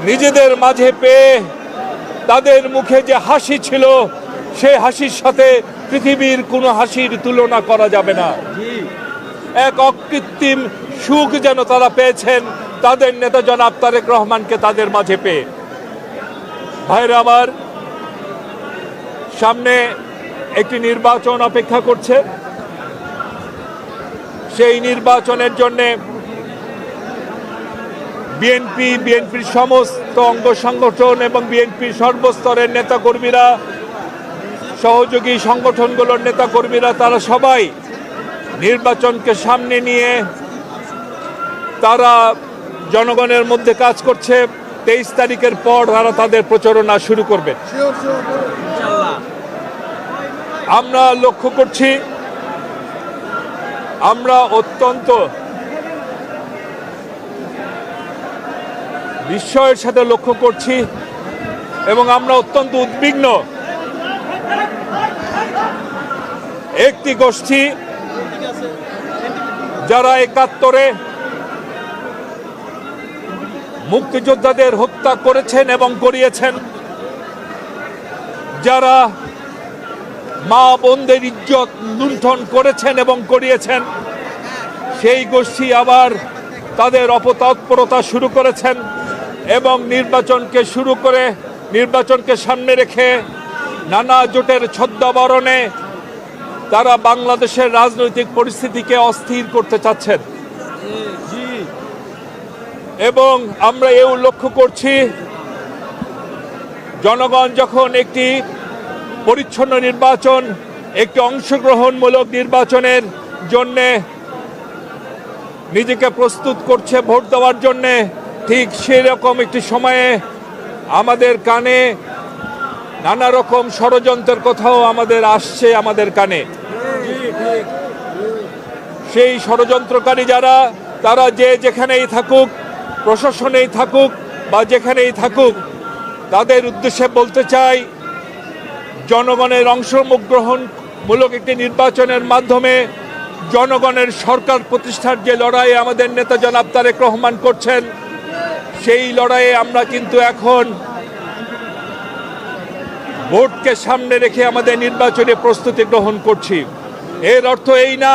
নিজেদের মাঝে পেয়ে তাদের মুখে যে হাসি ছিল সেই হাসির সাথে পৃথিবীর কোনো হাসির তুলনা করা যাবে না। এক অকৃত্রিম সুখ যেন তারা পেয়েছেন তাদের নেতা জনাব তারেক রহমানকে তাদের মাঝে পেয়ে। ভাইরা আমার, সামনে একটি নির্বাচন অপেক্ষা করছে। সেই নির্বাচনের জন্যে বিএনপির সমস্ত অঙ্গ সংগঠন এবং বিএনপির সর্বস্তরের নেতাকর্মীরা, সহযোগী সংগঠনগুলোর নেতাকর্মীরা, তারা সবাই নির্বাচনকে সামনে নিয়ে তারা জনগণের মধ্যে কাজ করছে। 23 তারিখের পর তারা তাদের প্রচারণা শুরু করবে। আমরা লক্ষ্য করছি, আমরা অত্যন্ত বিস্ময়ের সাথে লক্ষ্য করছি এবং আমরা অত্যন্ত উদ্বিগ্ন। একটি গোষ্ঠী যারা 71-এ মুক্তিযোদ্ধাদের হত্যা করেছেন এবং করিয়েছেন, যারা মা বোনদের ইজ্জত লুণ্ঠন করেছেন এবং করিয়েছেন, সেই গোষ্ঠী আবার তাদের অপতৎপরতা শুরু করেছেন এবং নির্বাচনকে সামনে রেখে নানা জোটের ছদ্মাবরণে তারা বাংলাদেশের রাজনৈতিক পরিস্থিতিকে অস্থির করতে চাচ্ছেন। এবং আমরা এও লক্ষ্য করছি, জনগণ যখন একটি পরিচ্ছন্ন নির্বাচন, একটি অংশগ্রহণমূলক নির্বাচনের জন্যে নিজেকে প্রস্তুত করছে ভোট দেওয়ার জন্যে, ঠিক সেরকম একটি সময়ে আমাদের কানে নানা রকম ষড়যন্ত্রের কথাও আসছে আমাদের কানে। সেই ষড়যন্ত্রকারী যারা, তারা যেখানেই থাকুক, প্রশাসনেই থাকুক বা যেখানেই থাকুক, তাদের উদ্দেশ্যে বলতে চাই, জনগণের অংশগ্রহণমূলক একটি নির্বাচনের মাধ্যমে জনগণের সরকার প্রতিষ্ঠার যে লড়াই আমাদের নেতা জনাব তারেক রহমান করছেন, সেই লড়াইয়ে আমরা কিন্তু এখন ভোটকে সামনে রেখে আমাদের নির্বাচনে প্রস্তুতি গ্রহণ করছি। এর অর্থ এই না